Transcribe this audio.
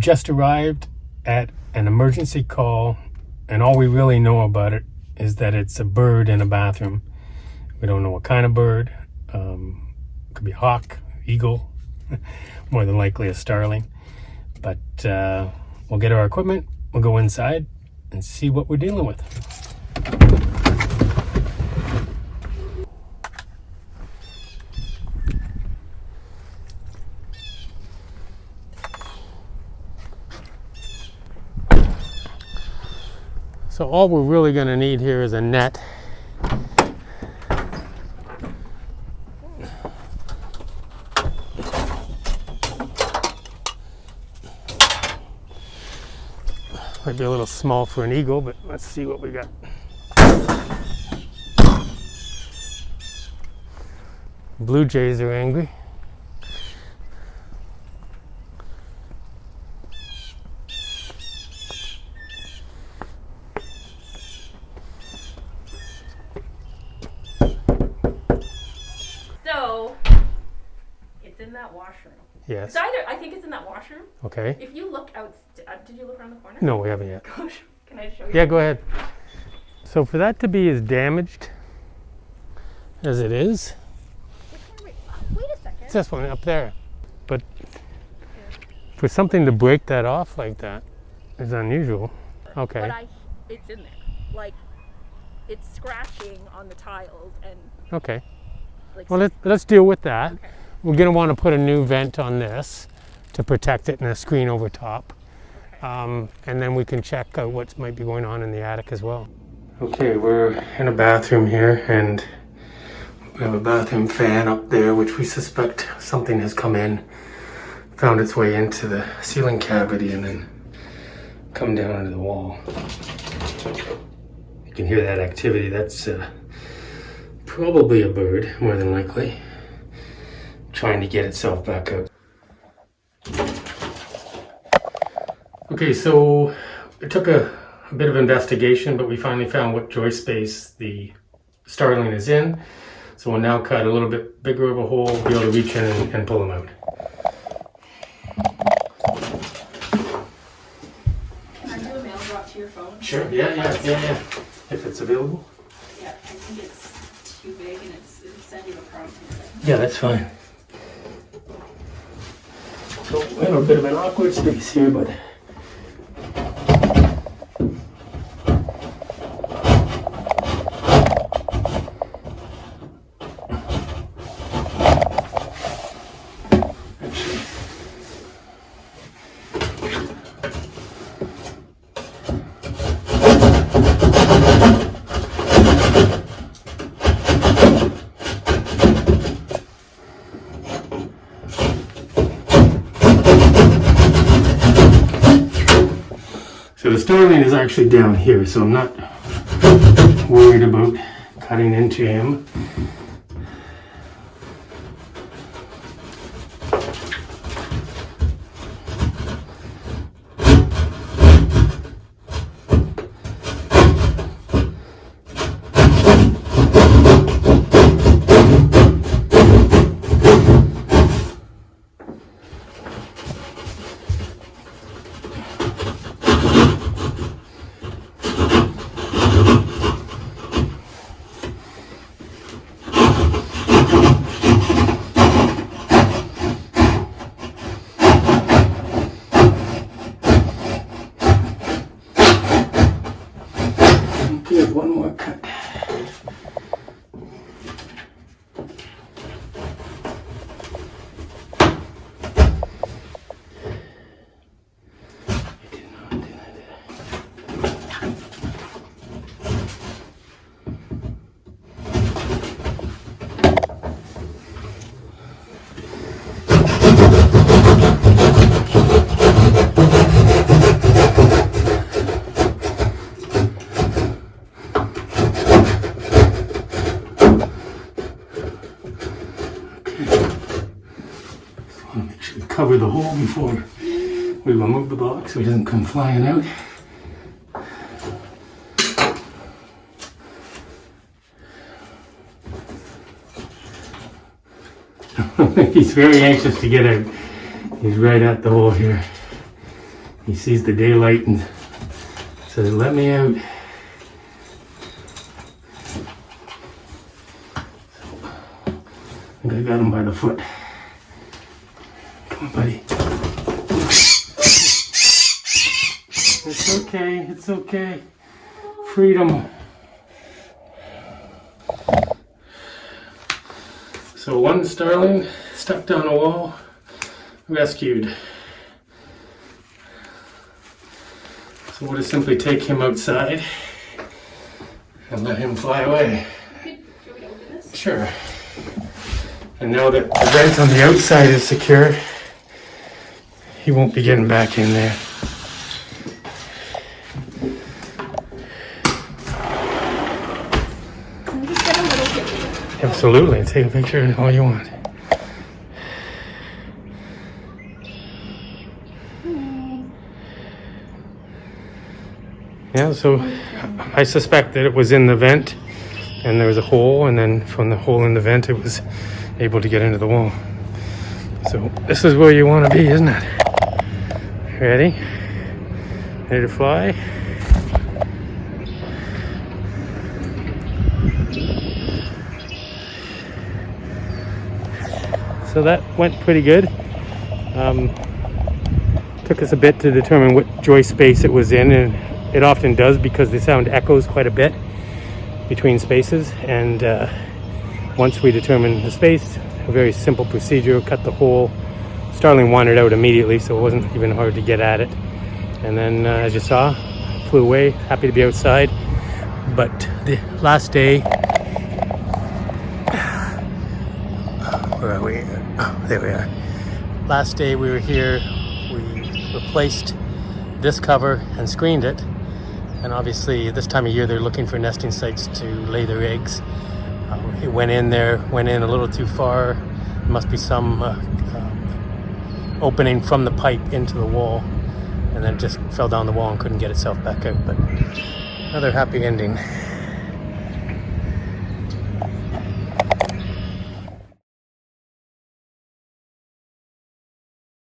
just arrived at an emergency call, and all we really know about it is that it's a bird in a bathroom. We don't know what kind of bird. Could be a hawk, eagle, more than likely a starling. But we'll get our equipment, we'll go inside and see what we're dealing with. So all we're really going to need here is a net. Might be a little small for an eagle, but let's see what we got. Blue jays are angry. So, it's in that washroom. Yes. It's either, I think it's in that washroom. Okay. If you look out, did you look around the corner? No, we haven't yet. Gosh, can I show you? Yeah, go ahead. So for that to be as damaged as it is, Wait a second. it's this one up there. But for something to break that off like that is unusual. Okay. But it's in there. Like, it's scratching on the tiles and Okay. like. Well, let's deal with that. Okay. We're going to want to put a new vent on this to protect it and a screen over top. Okay. And then we can check out what might be going on in the attic as well. Okay, we're in a bathroom here, and we have a bathroom fan up there, which we suspect something has come in, found its way into the ceiling cavity, and then come down into the wall. You can hear that activity. That's probably a bird, more than likely, trying to get itself back out. Okay, so it took a bit of investigation, but we finally found what joist space the starling is in. So we'll now cut a little bit bigger of a hole, be able to reach in and pull them out. Can I do a mail drop to your phone? Sure, yeah. If it's available. Yeah, I think it's too big and it'll send you across here. Yeah, that's fine. So we have a bit of an awkward space here, but so the starling is actually down here, so I'm not worried about cutting into him. Give one more cut. Cover the hole before we remove the box so he doesn't come flying out. He's very anxious to get out. He's right at the hole here. He sees the daylight and says, let me out. I think I got him by the foot. Come on, buddy. It's okay, it's okay. Freedom. So one starling stuck down a wall, rescued. So we'll just simply take him outside and let him fly away. Sure. And now that the vent on the outside is secure, he won't be getting back in there. Can we just get a little picture? Absolutely. Take a picture all you want. Yeah, so I suspect that it was in the vent and there was a hole, and then from the hole in the vent it was able to get into the wall. So this is where you want to be, isn't it? Ready? Ready to fly? So that went pretty good. Took us a bit to determine what joist space it was in, and it often does because the sound echoes quite a bit between spaces. And once we determined the space, a very simple procedure, cut the hole. Starling wandered out immediately, so it wasn't even hard to get at it. And then, as you saw, flew away, happy to be outside. But the last day, where are we? Oh, there we are. Last day we were here, we replaced this cover and screened it. And obviously this time of year they're looking for nesting sites to lay their eggs. It went in a little too far. There must be some opening from the pipe into the wall, and then just fell down the wall and couldn't get itself back out. But another happy ending.